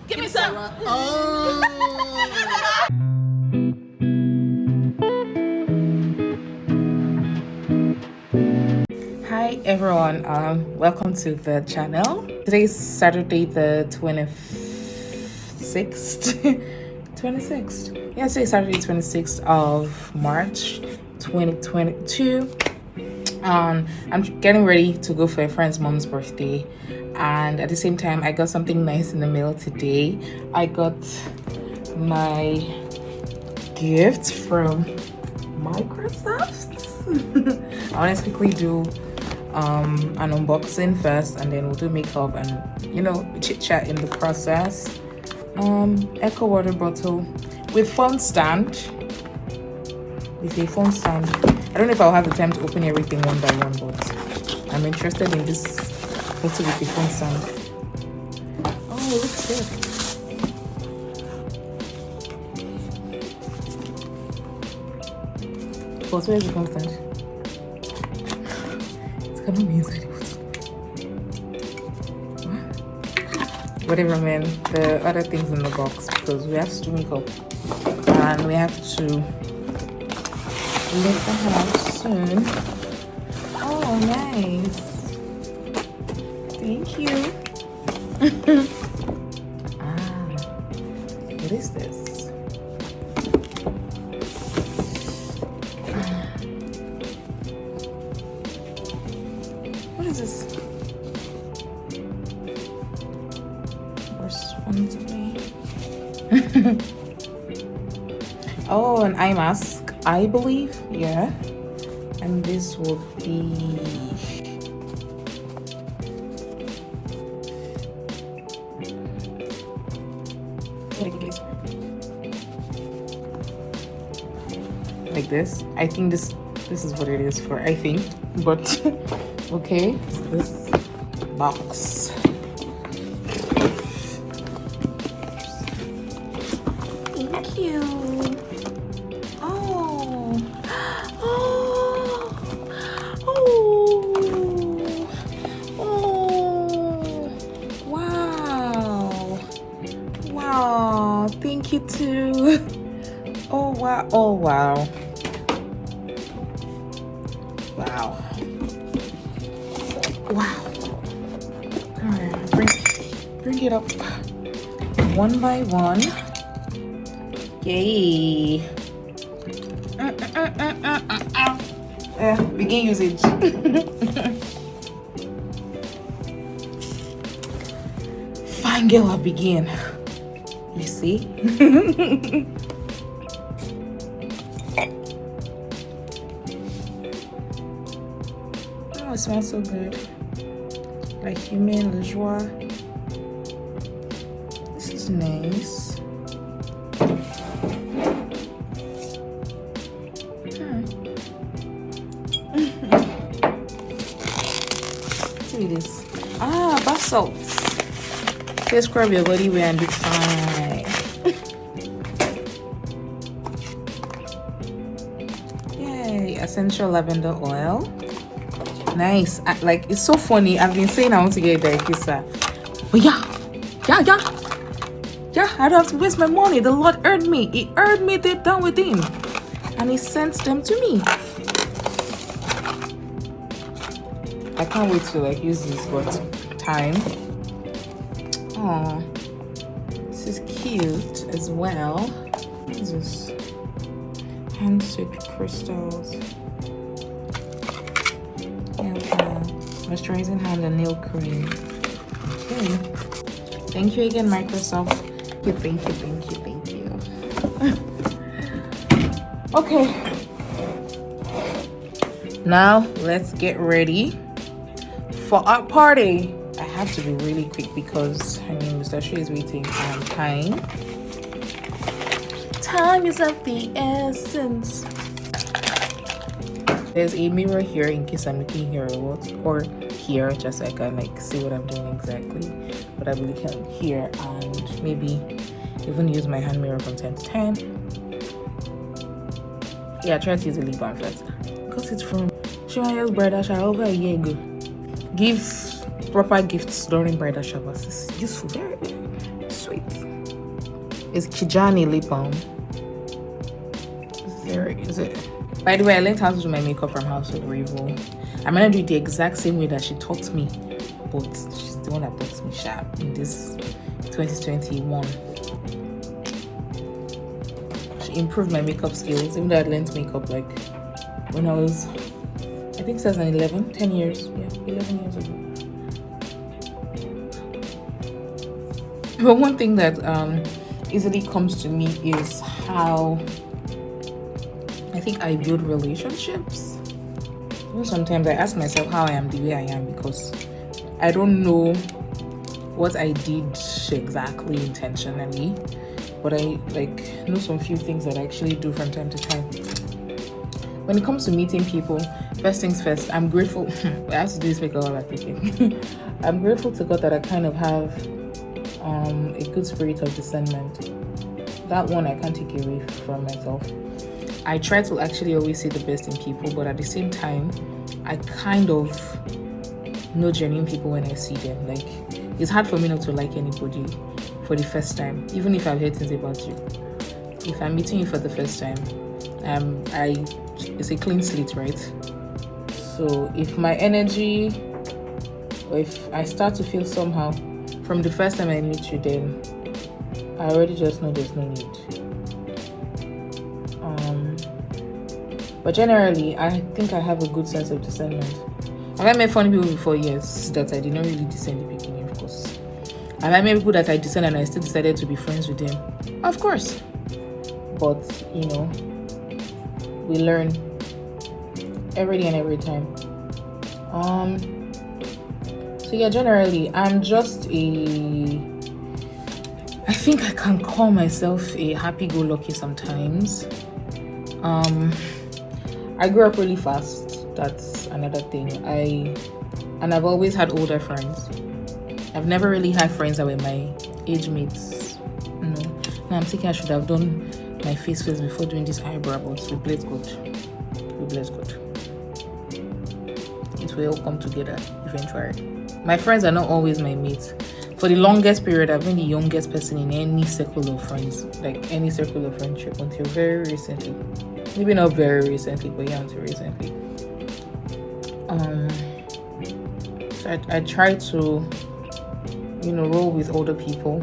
Give me some. Oh. Hi everyone, welcome to the channel. Today's Saturday the 26th. 26th. Yeah, today's Saturday 26th of March 2022. I'm getting ready to go for a friend's mom's birthday, and at the same time I got something nice in the mail today. I got my gift from Microsoft. I want to quickly do an unboxing first, and then we'll do makeup and chit chat in the process. Echo water bottle with phone stand. With a phone stand. I don't know if I'll have the time to open everything one by one, but I'm interested in this bottle with a phone stand. Oh, it looks good. But where's the phone stand? It's gonna be inside the bottle. Whatever, man. The other things in the box, because we have to do makeup and we have to leave the house soon. Oh, nice. Thank you. What is this? What is this? Responsibly. Oh, an eye mask, I believe. Yeah. And this will be like this. I think this is what it is for, I think, but okay. This box. Thank you. Oh, wow, thank you too. Oh wow, wow. All right, bring it up one by one. Yay. Begin usage. Fine girl, I begin. You see? Oh, it smells so good. Like humaine le joie. This is nice. See this. Bath salts. Just scrub your body with and be fine. Yay, essential lavender oil. Nice. Like, it's so funny. I've been saying I want to get the kissa. But yeah, I don't have to waste my money. The Lord earned me. He earned me deep down within, and He sent them to me. I can't wait to use this, but time. Oh, this is cute as well. What is this? Hand soaked crystals. Moisturizing hand and nail cream. Okay. Thank you again, Microsoft. Thank you. Okay. Now let's get ready for our party. I have to be really quick because Mr. Shu is waiting. Time is of the essence. There's a mirror here in case I'm looking here or here, just so I can see what I'm doing exactly. But I really can here, and maybe even use my hand mirror from time to time. Yeah, try to use a lip balm first. Got it from Shimayo's bridal shower over a year ago. Give proper gifts during bridal showers. It's useful, very Sweet. It's Kijani lip balm. There is it. By the way, I learned how to do my makeup from Household Revo. I'm gonna do it the exact same way that she taught me, but she's the one that taught me sharp in this 2021. She improved my makeup skills, even though I learned makeup like when I was, I think 2011, 10 years, yeah, 11 years ago. But one thing that easily comes to me is how I think I build relationships. Sometimes I ask myself how I am the way I am because I don't know what I did exactly intentionally, but I know some few things that I actually do from time to time. When it comes to meeting people, first things first, I'm grateful. I have to do this makeup while I'm thinking. I'm grateful to God that I kind of have a good spirit of discernment. That one I can't take away from myself. I try to actually always see the best in people, but at the same time, I kind of know genuine people when I see them. Like, it's hard for me not to like anybody for the first time, even if I've heard things about you. If I'm meeting you for the first time, it's a clean slate, right? So if my energy, or if I start to feel somehow from the first time I meet you, then I already just know there's no need. But generally, I think I have a good sense of discernment. Have I met funny people before? Yes, that I did not really discern in the beginning, of course. Have I met people that I discerned and I still decided to be friends with them? Of course. But, we learn every day and every time. So yeah, generally, I'm just I think I can call myself a happy-go-lucky sometimes. I grew up really fast. That's another thing. I've always had older friends. I've never really had friends that were my age mates. No. Now I'm thinking I should have done my face first before doing this eyebrow, but we bless God. It will all come together eventually. My friends are not always my mates. For the longest period, I've been the youngest person in any circle of friends, like any circle of friendship, until very recently. Maybe not very recently, but yeah, until recently. So I try to, roll with older people.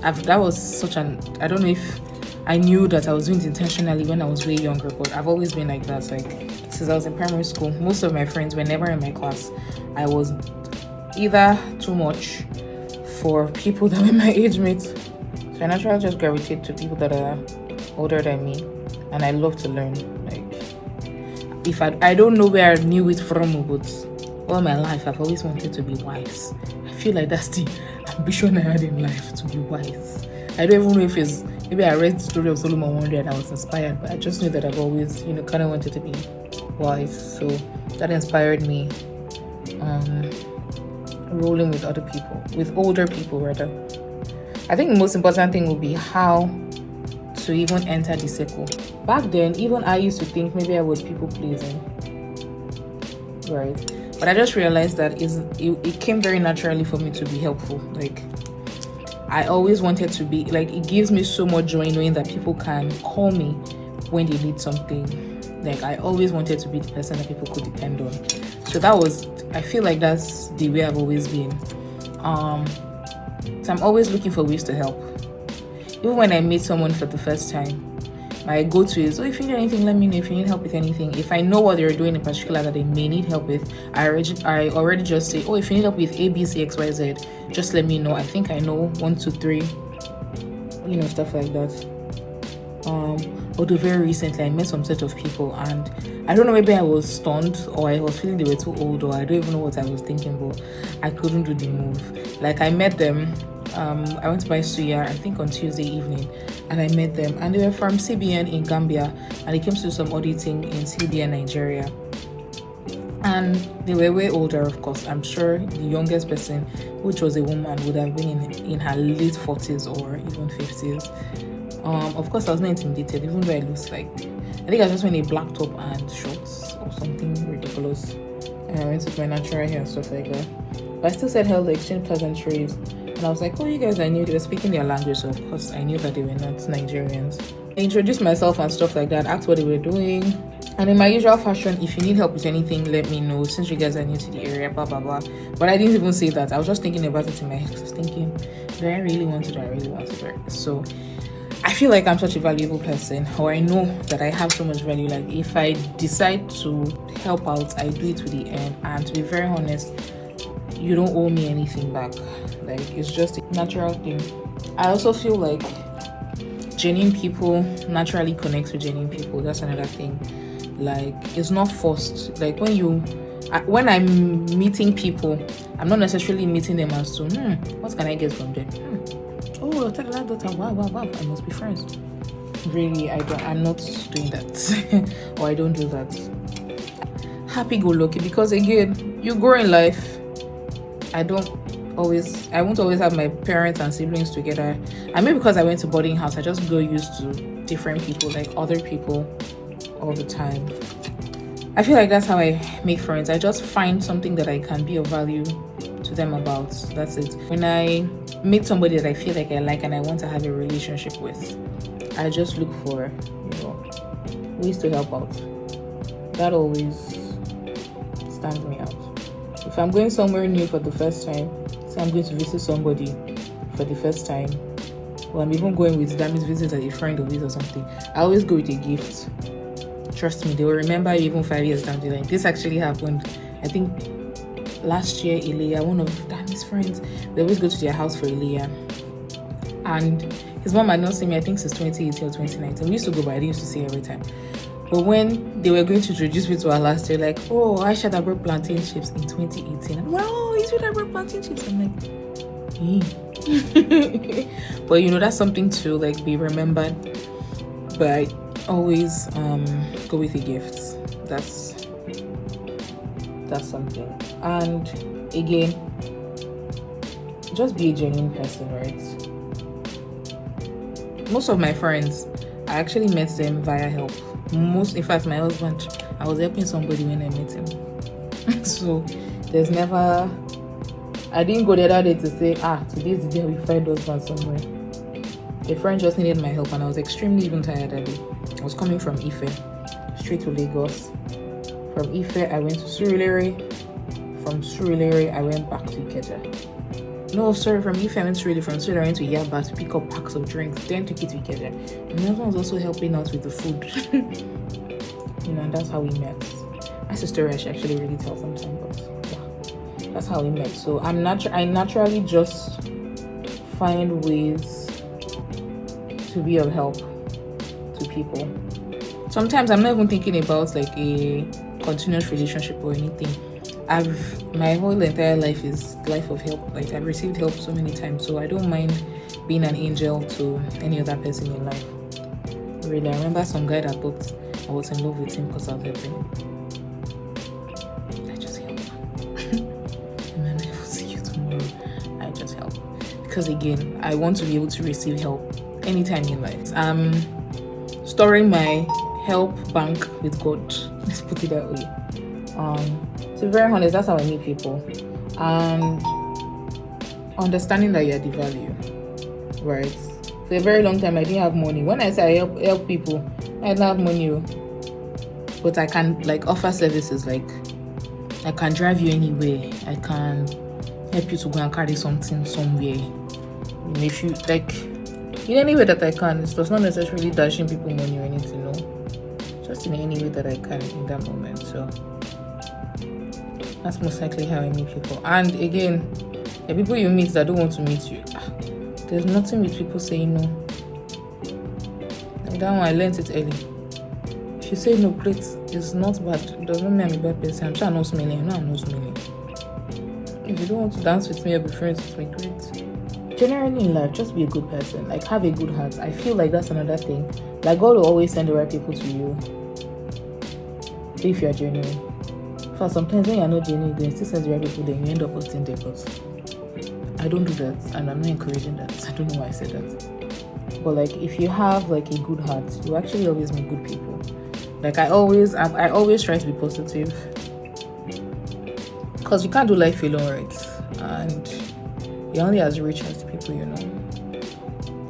That was such I don't know if I knew that I was doing it intentionally when I was way younger, but I've always been like that. Like, since I was in primary school, most of my friends were never in my class. I was either too much for people that were my age mates. So I naturally just gravitate to people that are older than me. And I love to learn. Like, if I don't know where I knew it from, but all my life I've always wanted to be wise. I feel like that's the ambition I had in life, to be wise. I don't even know if it's, maybe I read the story of Solomon one day and I was inspired, but I just knew that I've always, kind of wanted to be wise. So that inspired me rolling with other people, with older people rather. I think the most important thing would be how to even enter the circle. Back then, even I used to think maybe I was people pleasing, right? But I just realized that it came very naturally for me to be helpful. Like, I always wanted to be, like, it gives me so much joy knowing that people can call me when they need something. Like, I always wanted to be the person that people could depend on. So I feel like that's the way I've always been. So I'm always looking for ways to help. Even when I meet someone for the first time, my go-to is, if you need anything, let me know. If you need help with anything, if I know what they're doing in particular that they may need help with, I already just say, if you need help with A, B, C, X, Y, Z, just let me know. I think I know 1, 2, 3, stuff like that. Although very recently I met some set of people and I don't know, maybe I was stunned or I was feeling they were too old, or I don't even know what I was thinking, but I couldn't do the move. Like, I met them, I went to buy suya, I think on Tuesday evening, and I met them, and they were from CBN in Gambia, and they came to do some auditing in CBN Nigeria, and they were way older. Of course, I'm sure the youngest person, which was a woman, would have been in her late 40s or even 50s. Of course, I was not intimidated, even though I looked like, I think I was just wearing a black top and shorts or something ridiculous, and I went with my natural hair and stuff like that. But I still said hello, exchanged pleasantries, And I was like, oh, you guys, I knew they were speaking their language, so of course I knew that they were not Nigerians. I introduced myself and stuff like that, asked what they were doing. And in my usual fashion, if you need help with anything, let me know, since you guys are new to the area, blah blah blah. But I didn't even say that. I was just thinking about it in my head. I was thinking, do I really want to do? I really want to do it. So I feel like I'm such a valuable person, or I know that I have so much value. Like if I decide to help out, I do it to the end. And to be very honest, you don't owe me anything back. Like it's just a natural thing. I also feel like genuine people naturally connect with genuine people. That's another thing. Like it's not forced. Like when I'm meeting people, I'm not necessarily meeting them as to what can I get from them? Oh, tell that daughter, wow, I must be friends. Really, I'm not doing that. Or I don't do that. Happy-go-lucky, because again, you grow in life. I won't always have my parents and siblings together. I mean, because I went to boarding house, I just grow used to different people, like other people all the time. I feel like that's how I make friends. I just find something that I can be of value to them about. That's it. When I meet somebody that I feel like I like and I want to have a relationship with, I just look for, ways to help out. That always stands me out. If I'm going somewhere new for the first time, say I'm going to visit somebody for the first time, or I'm even going with that means visiting a friend of his or something, I always go with a gift. Trust me, they will remember you even 5 years down the line. This actually happened, I think, last year. Ilya, one of Danny's friends, they always go to their house for Ilya, and his mom had not seen me, I think, since 2018 or 2019. We used to go, but I didn't used to see her every time. But when they were going to introduce me to her last year, like, oh, Aisha that brought plantain chips in 2018. I'm like, oh, it's you that brought plantain chips. I'm like, But that's something to like be remembered. But I always go with a gift. That's something. And again, just be a genuine person, right? Most of my friends, I actually met them via help. In fact, my husband, I was helping somebody when I met him. So there's never, I didn't go the other day to say, today's the day we find husband somewhere. A friend just needed my help and I was extremely even tired that day. I was coming from Ife, straight to Lagos. From Ife, I went to Surulere. From Surulere, I went back to Ikeja. No, sorry, from Ife, I went to Surulere. From Surulere, I went to Yaba to pick up packs of drinks, then took it to Ikeja. And my husband was also helping out with the food. And that's how we met. That's a story I should actually really tell sometime, but yeah, that's how we met. So I naturally just find ways to be of help to people. Sometimes I'm not even thinking about like a continuous relationship or anything. My whole entire life is life of help. Like I've received help so many times, so I don't mind being an angel to any other person in life. Really, I remember some guy that thought I was in love with him because I was helping him. I just help. And then I will see you tomorrow. I just help. Because again, I want to be able to receive help anytime in life. I'm storing my help bank with God. Let's put it that way. To be very honest, that's how I meet people. And understanding that you're the value, right? For a very long time, I didn't have money. When I say I help people, I didn't have money, but I can like offer services. Like I can drive you anywhere. I can help you to go and carry something somewhere. If you like, in any way that I can. It's not necessarily dashing people money or anything, no. Just in any way that I can in that moment. So that's most likely how I meet people. And again, the people you meet that don't want to meet you, there's nothing with people saying no. Like that one, I learned it early. If you say no, great, it's not bad. It does not mean I'm a bad person. I'm trying not smelling. I'm not smelling. If you don't want to dance with me or be friends with me, great. Generally in life, just be a good person. Like have a good heart. I feel like that's another thing. Like God will always send the right people to you if you are genuine. For sometimes when you're not genuine, then still sends the right people, then you end up hosting them. But I don't do that, and I'm not encouraging that. I don't know why I said that. But like if you have like a good heart, you actually always meet good people. Like I always try to be positive, because you can't do life alone, right? And you're only as rich as the people you know.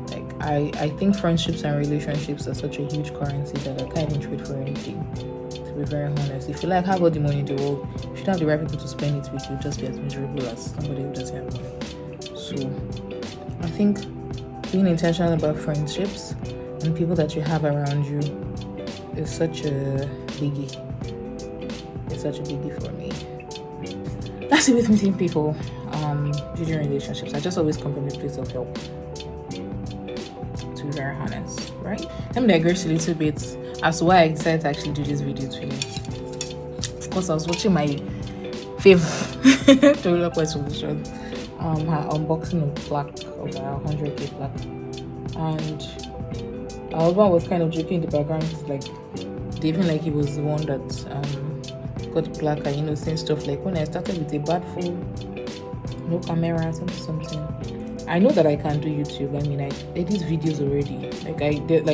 Like I think friendships and relationships are such a huge currency that I can't even trade for anything. To be very honest, if you like have all the money in the world, if you don't have the right people to spend it with, you'll just be as miserable as somebody who doesn't have money. So I think being intentional about friendships and people that you have around you is such a biggie. It's such a biggie for me. That's it with meeting people, during relationships. I just always come from a place of help. To be very honest, right? Let me digress a little bit as to why I decided to actually do this video today. Of course, I was watching my fave developer solution, her unboxing of black, of our 100k black, and our husband was kind of joking in the background, like even like he was the one that got black, and you know, saying stuff like, when I started with a bad phone, no camera, something. I know that I can do YouTube. I mean, I edit videos already.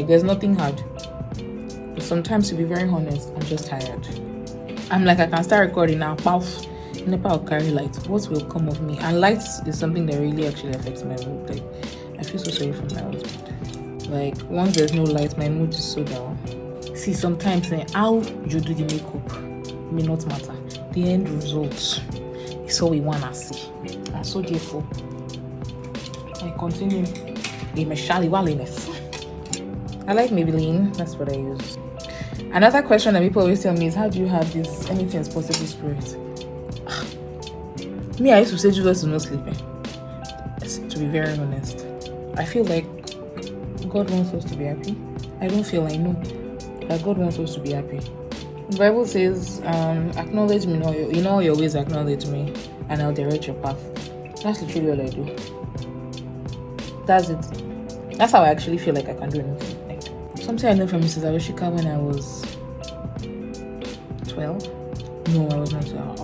There's nothing hard. But sometimes, to be very honest, I'm just tired. I'm like, I can start recording now. Poof, never will carry light. What will come of me? And light is something that really actually affects my mood. Like, I feel so sorry for my husband. Like, once there's no light, my mood is so down. See, sometimes how you do the makeup may not matter. The end result is all we wanna see. And so therefore, I continue in my Shally Walliness. I like Maybelline, that's what I use. Another question that people always tell me is, how do you have this anything is possible spirit? Me, I used to say Jesus is not sleeping. To be very honest, I feel like God wants us to be happy. I know that God wants us to be happy. The Bible says, acknowledge me in all your ways, acknowledge me, and I'll direct your path. That's literally all I do. That's it. That's how I actually feel like I can do anything. Like, something I learned from Mrs. Awoshika when I was 12. No, I was not 12.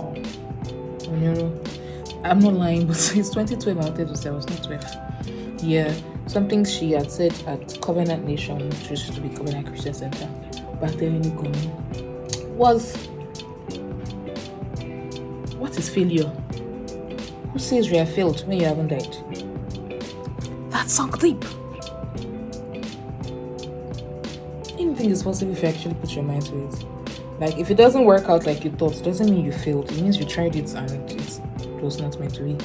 I'm not lying, but it's 2012. I wanted to say I was not 12. Yeah, something she had said at Covenant Nation, which used to be Covenant Christian Center, back then in Ikomi, was, what is failure? Who says you have failed when you haven't died? That sunk deep. Anything is possible if you actually put your mind to it. Like, if it doesn't work out like you thought, it doesn't mean you failed. It means you tried it and it was not meant to be.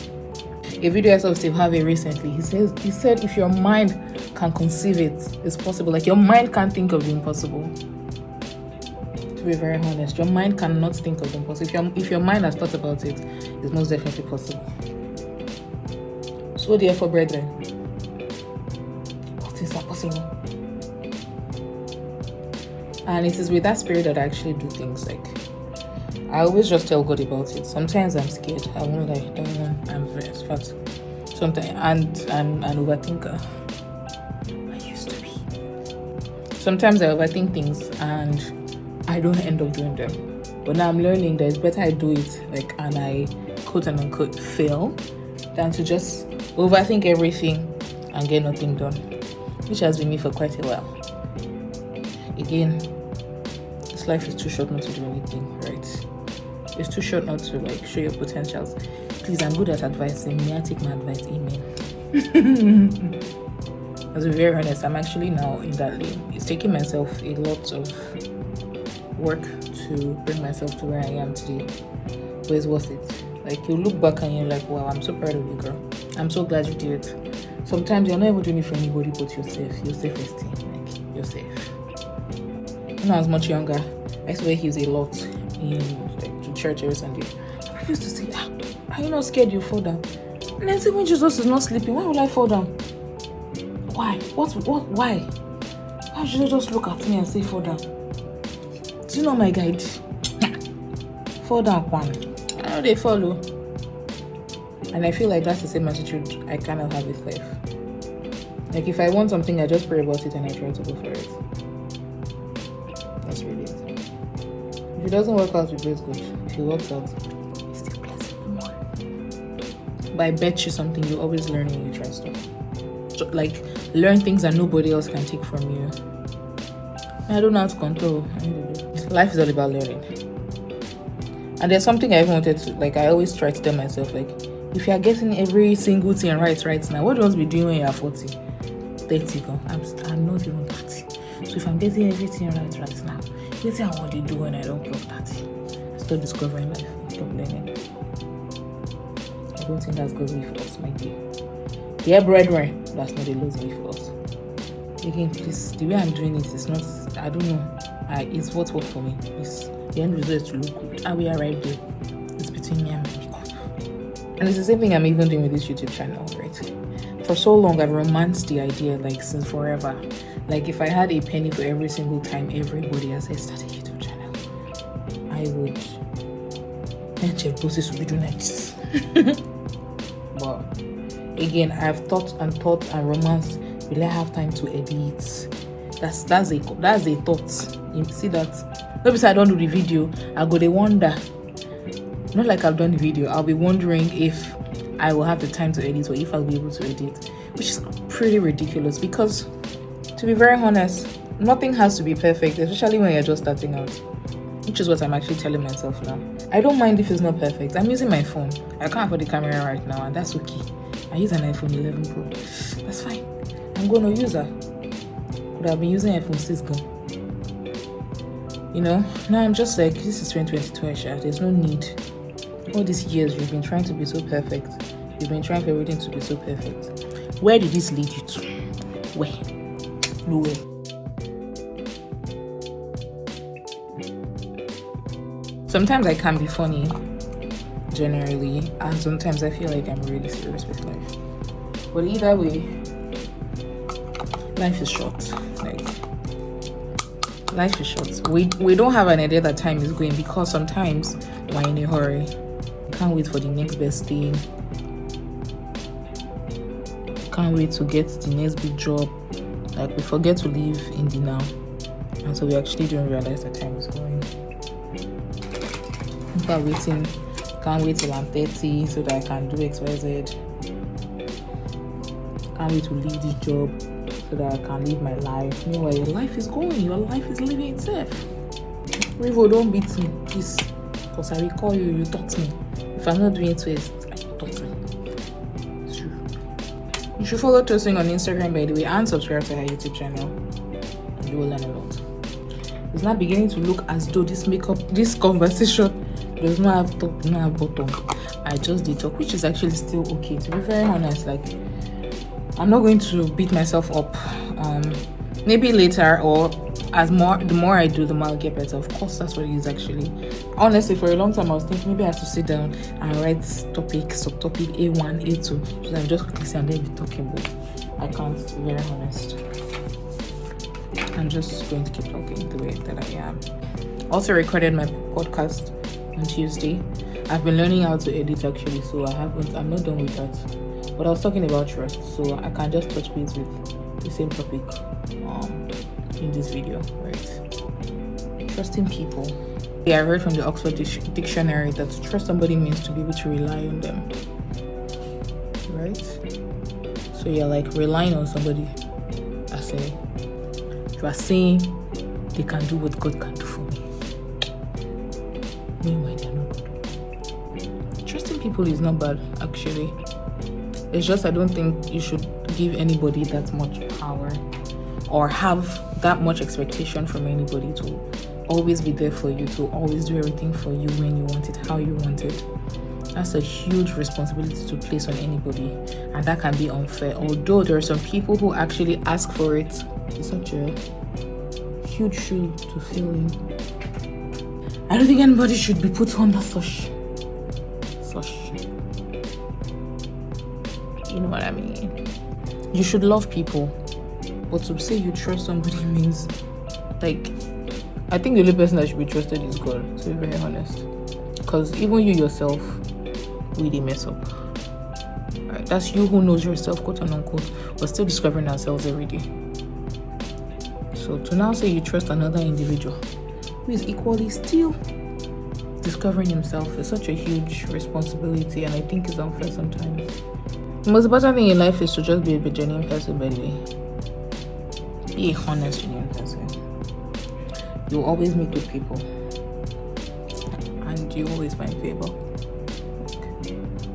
A video I saw Steve Harvey recently, he said if your mind can conceive it, it's possible. Like, your mind can't think of the impossible. To be very honest, your mind cannot think of the impossible. If your mind has thought about it, it's most definitely possible. So therefore, brethren, what is that possible? And it is with that spirit that I actually do things. Like, I always just tell God about it. Sometimes I'm scared. I won't lie. I'm very fat. Sometimes and an overthinker. I used to be. Sometimes I overthink things and I don't end up doing them. But now I'm learning that it's better I do it, like, and I quote and unquote fail, than to just overthink everything and get nothing done, which has been me for quite a while. Again, this life is too short not to do anything, right? It's too short not to, like, show your potentials. Please, I'm good at advising. May I take my advice? Amen. As to be very honest, I'm actually now in that lane. It's taking myself a lot of work to bring myself to where I am today, but it's worth it. Like, you look back and you're like, wow, I'm so proud of you, girl. I'm so glad you did it. Sometimes you're not even doing it for anybody but yourself. Your self-esteem, like, yourself. When I was much younger, I used to wear heels a lot to church every Sunday. I used to say, are you not scared you fall down? And then say, when Jesus is not sleeping, why would I fall down? Why? Why? Why should you just look at me and say fall down? Do you know my guide? Fall down, Kwan. I know they follow. And I feel like that's the same attitude I kind of have with life. Like, if I want something, I just pray about it and I try to go for it. That's really it. If it doesn't work out, we praise God. If it works out, He still blesses you more. But I bet you something, you always learn when you try stuff. So, like, learn things that nobody else can take from you. I don't know how to control. Life is all about learning. And there's something I even wanted to, like, I always try to tell myself, like, If you are getting every single thing right now, what do you want to be doing when you are 40? 30 go. I'm not even 30. So if I'm getting everything right now, what I want to do when I don't clock 30? Start discovering life. Stop learning. I don't think that's good way for us, my dear. Yeah, brethren, that's not a lose way for us. Again, please, the way I'm doing it is not, I don't know, it's what worked for me. It's, the end result is to look good. And we are right there. It's between me and my makeup. And it's the same thing I'm even doing with this YouTube channel, right? For so long, I've romanced the idea, like, since forever. Like, if I had a penny for every single time everybody has said, start a YouTube channel, I would. And check bosses will be doing like this. But again, I've thought and romanced. Will I have time to edit? That's a thought. You see that? Maybe I don't do the video, I go to wonder. Not like I've done the video. I'll be wondering if I will have the time to edit or if I'll be able to edit, which is pretty ridiculous because, to be very honest, nothing has to be perfect, especially when you're just starting out, which is what I'm actually telling myself now. I don't mind if it's not perfect. I'm using my phone. I can't afford the camera right now, and that's okay. I use an iPhone 11 Pro. That's fine. I'm going to use her. But I've been using iPhone 6 go. You know, now I'm just like, this is 2022, there's no need. All these years you've been trying to be so perfect. You've been trying for everything to be so perfect. Where did this lead you to? Where? Nowhere. Sometimes I can be funny, generally, and sometimes I feel like I'm really serious with life. But either way, life is short. Like, life is short. We don't have an idea that time is going because sometimes we're in a hurry. Can't wait for the next best thing. Can't wait to get the next big job. Like, we forget to live in the now, and so we actually don't realize that time is going. People are waiting. Can't wait till I'm 30 so that I can do XYZ. Can't wait to leave this job so that I can live my life. Meanwhile, your life is going. Your life is living itself. Rivo, don't beat me, please. Because I will call you, you taught me. If I'm not doing it, you taught me. It's true. You should follow Toasting on Instagram, by the way, and subscribe to her YouTube channel. You will learn a lot. It's not beginning to look as though this conversation does not have top, does not have bottom. I just did talk, which is actually still okay. To be very honest, like, I'm not going to beat myself up. Maybe later, or the more I do, the more I'll get better. Of course, that's what it is actually. Honestly, for a long time I was thinking maybe I have to sit down and write topic, subtopic A1, A2, so that I'm just quickly and then be talking, but I can't, to be very honest. I'm just going to keep talking the way that I am. Also recorded my podcast on Tuesday. I've been learning how to edit actually, so I'm not done with that. But I was talking about trust, so I can just touch base with the same topic in this video, right? Trusting people. Yeah, I read from the Oxford Dictionary that to trust somebody means to be able to rely on them, right? So you're like relying on somebody. You are saying they can do what God can do for me. Meanwhile, they're not good. Trusting people is not bad, actually. It's just I don't think you should give anybody that much power or have that much expectation from anybody to always be there for you, to always do everything for you when you want it, how you want it. That's a huge responsibility to place on anybody, and that can be unfair. Although there are some people who actually ask for it. It's such a huge shoe to fill in. I don't think anybody should be put under such. You know what I mean? You should love people, but to say you trust somebody means, like, I think the only person that should be trusted is God, to be very honest. Because even you yourself really mess up. Right? That's you who knows yourself, quote and unquote. We're still discovering ourselves every day. So to now say you trust another individual who is equally still discovering himself is such a huge responsibility, and I think it's unfair sometimes. The most important thing in life is to just be a genuine person, by the way. Be a honest, genuine person. You'll always meet good people. And you always find favor.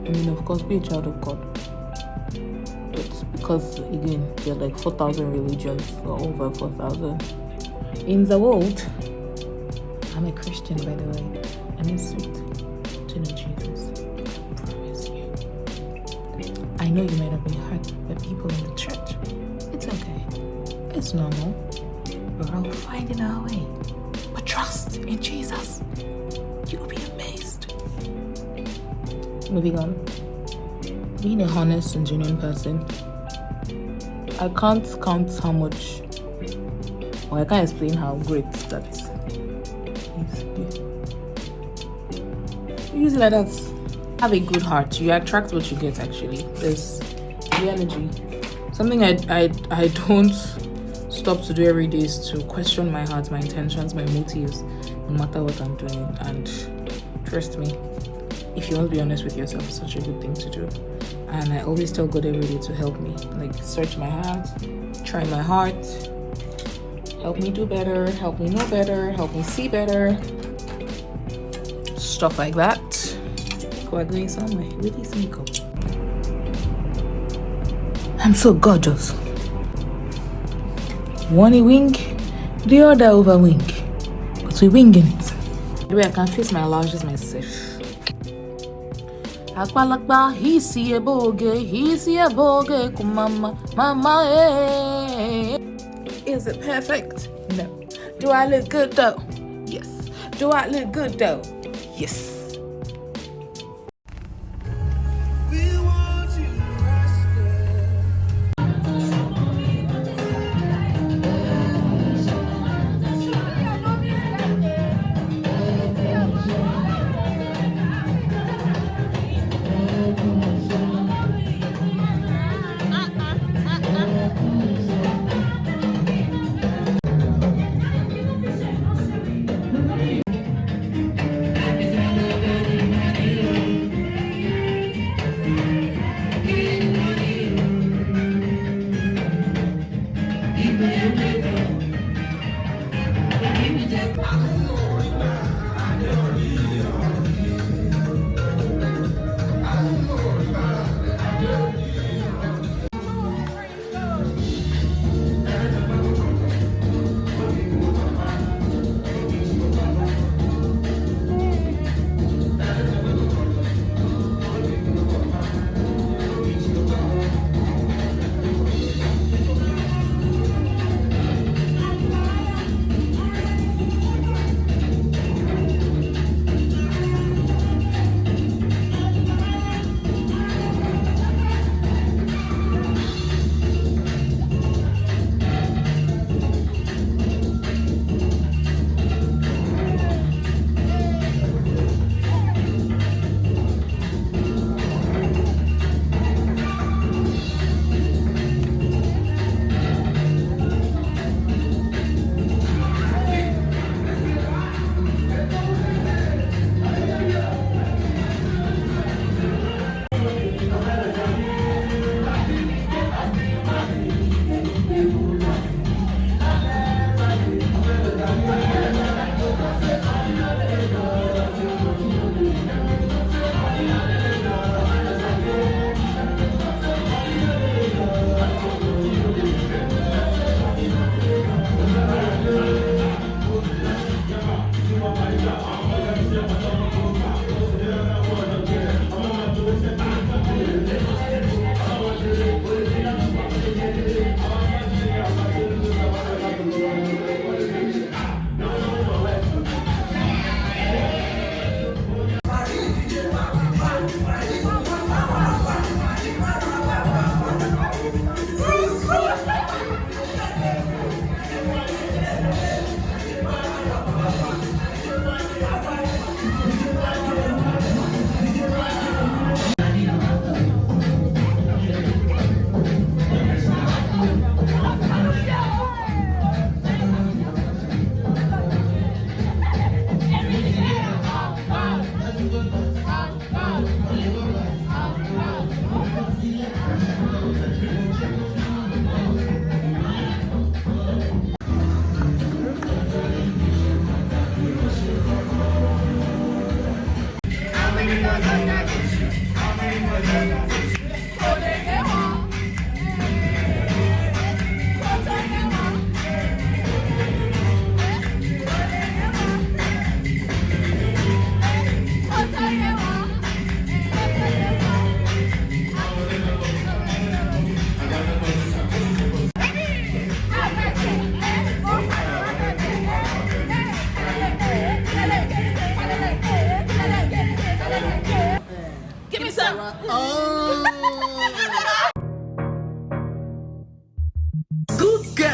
I mean, of course, be a child of God. But because, again, there are like 4,000 religions, or over 4,000 in the world. I'm a Christian, by the way, and it's sweet to know Jesus. I promise you. I know you might have been hurt by people in the church. It's okay. It's normal. We're all finding our way. But trust in Jesus. You'll be amazed. Moving on. Being a honest and genuine person. I can't count how much, or I can't explain how great that is. Use it like that. Have a good heart. You attract what you get, actually. There's the energy. Something I don't stop to do every day is to question my heart, my intentions, my motives, no matter what I'm doing. And trust me, if you want to be honest with yourself, it's such a good thing to do. And I always tell God every day to help me. Like, search my heart, try my heart, help me do better, help me know better, help me see better. Stuff like that. We're going somewhere with this makeup. I'm so gorgeous. One a wink, the other over wink. But we're winging it. The way I can face my lashes myself. Akbalakba, he see a boge, mama, eh. Is it perfect? No. Do I look good though? Yes. Do I look good though? Yes.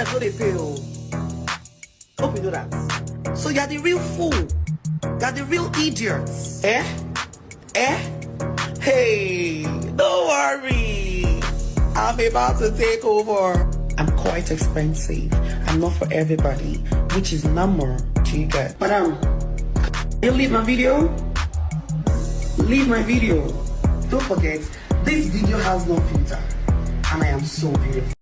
parents know they pay. Hope you know that. So you're the real fool. You're the real idiots. Eh? Hey, don't worry. I'm about to take over. I'm quite expensive. I'm not for everybody, which is number. Do you get? Madam, you leave my video? Leave my video. Don't forget, this video has no filter. And I am so beautiful.